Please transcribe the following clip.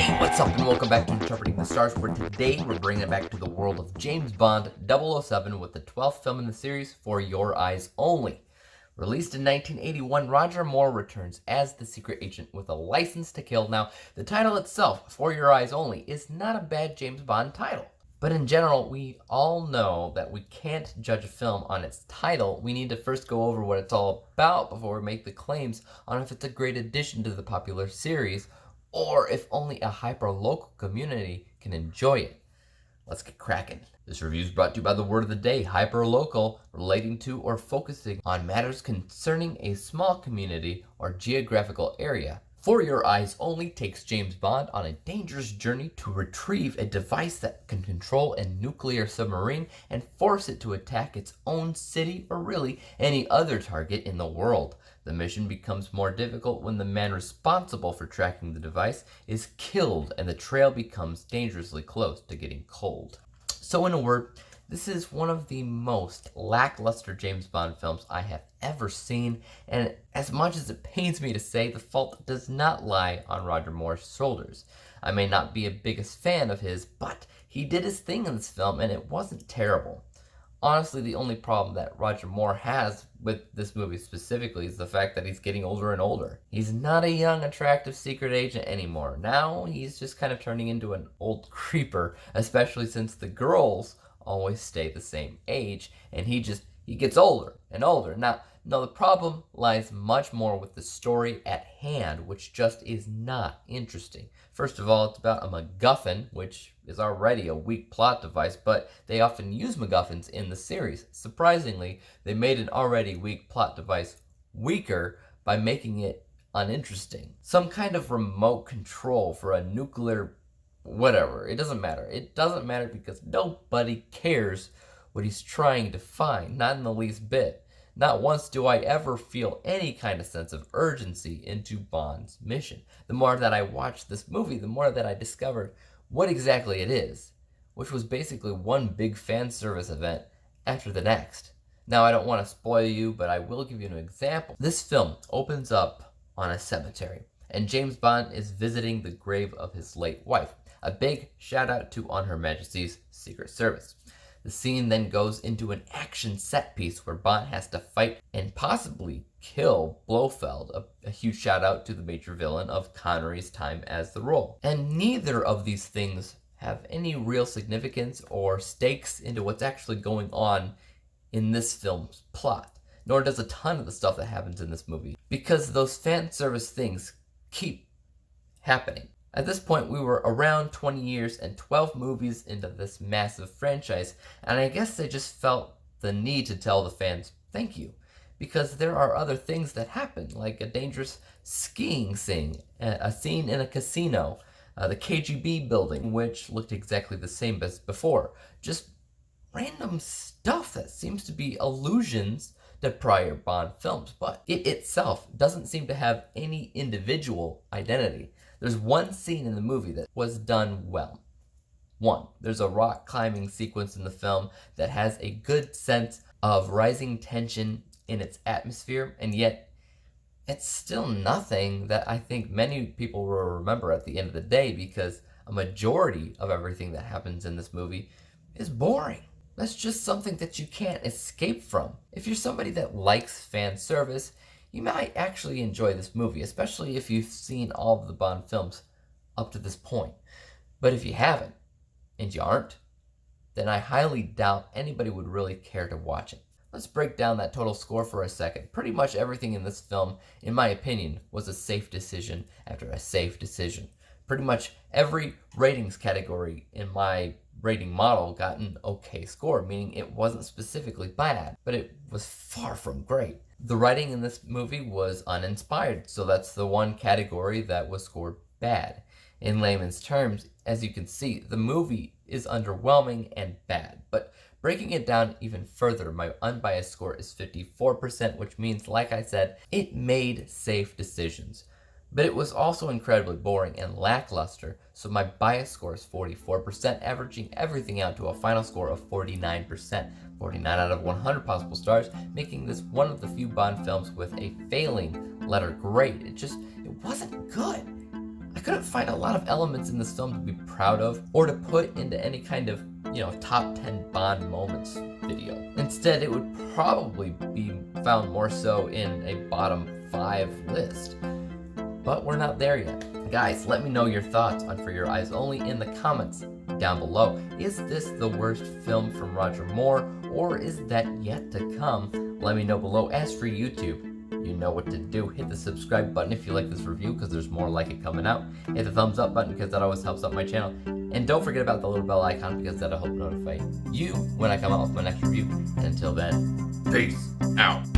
Hey, what's up, and welcome back to Interpreting the Stars, where today we're bringing it back to the world of James Bond 007 with the 12th film in the series, For Your Eyes Only. Released in 1981, Roger Moore returns as the secret agent with a license to kill. Now, the title itself, For Your Eyes Only, is not a bad James Bond title. But in general, we all know that we can't judge a film on its title. We need to first go over what it's all about before we make the claims on if it's a great addition to the popular series, or if only a hyper-local community can enjoy it. Let's get cracking. This review is brought to you by the word of the day, hyper-local, relating to or focusing on matters concerning a small community or geographical area. For Your Eyes Only takes James Bond on a dangerous journey to retrieve a device that can control a nuclear submarine and force it to attack its own city or really any other target in the world. The mission becomes more difficult when the man responsible for tracking the device is killed and the trail becomes dangerously close to getting cold. So in a word, this is one of the most lackluster James Bond films I have ever seen, and as much as it pains me to say, the fault does not lie on Roger Moore's shoulders. I may not be a biggest fan of his, but he did his thing in this film and it wasn't terrible. Honestly, the only problem that Roger Moore has with this movie specifically is the fact that he's getting older and older. He's not a young, attractive secret agent anymore. Now he's just kind of turning into an old creeper, especially since the girls always stay the same age, and he gets older and older. Now, the problem lies much more with the story at hand, which just is not interesting. First of all, it's about a MacGuffin, which is already a weak plot device, but they often use MacGuffins in the series. Surprisingly, they made an already weak plot device weaker by making it uninteresting. Some kind of remote control for a nuclear whatever. It doesn't matter. It doesn't matter because nobody cares what he's trying to find, not in the least bit. Not once do I ever feel any kind of sense of urgency into Bond's mission. The more that I watched this movie, the more that I discovered what exactly it is, which was basically one big fan service event after the next. Now, I don't want to spoil you, but I will give you an example. This film opens up on a cemetery, and James Bond is visiting the grave of his late wife. A big shout out to On Her Majesty's Secret Service. The scene then goes into an action set piece where Bond has to fight and possibly kill Blofeld, a huge shout out to the major villain of Connery's time as the role. And neither of these things have any real significance or stakes into what's actually going on in this film's plot, nor does a ton of the stuff that happens in this movie, because those fan service things keep happening. At this point, we were around 20 years and 12 movies into this massive franchise, and I guess they just felt the need to tell the fans thank you, because there are other things that happen, like a dangerous skiing scene, a scene in a casino, the KGB building, which looked exactly the same as before. Just random stuff that seems to be allusions to prior Bond films, but it itself doesn't seem to have any individual identity. There's one scene in the movie that was done well. One, there's a rock climbing sequence in the film that has a good sense of rising tension in its atmosphere, and yet it's still nothing that I think many people will remember at the end of the day, because a majority of everything that happens in this movie is boring. That's just something that you can't escape from. If you're somebody that likes fan service, you might actually enjoy this movie, especially if you've seen all of the Bond films up to this point. But if you haven't, and you aren't, then I highly doubt anybody would really care to watch it. Let's break down that total score for a second. Pretty much everything in this film, in my opinion, was a safe decision after a safe decision. Pretty much every ratings category in my rating model got an okay score, meaning it wasn't specifically bad, but it was far from great. The writing in this movie was uninspired, so that's the one category that was scored bad. In layman's terms, as you can see, the movie is underwhelming and bad, but breaking it down even further, my unbiased score is 54%, which means, like I said, it made safe decisions. But it was also incredibly boring and lackluster, so my bias score is 44%, averaging everything out to a final score of 49%. 49 out of 100 possible stars, making this one of the few Bond films with a failing letter grade. It wasn't good. I couldn't find a lot of elements in this film to be proud of or to put into any kind of, top 10 Bond moments video. Instead, it would probably be found more so in a bottom 5 list. But we're not there yet. Guys, let me know your thoughts on For Your Eyes Only in the comments down below. Is this the worst film from Roger Moore, or is that yet to come? Let me know below. As for YouTube, you know what to do. Hit the subscribe button if you like this review, because there's more like it coming out. Hit the thumbs up button, because that always helps out my channel. And don't forget about the little bell icon, because that'll help notify you when I come out with my next review. And until then, peace out.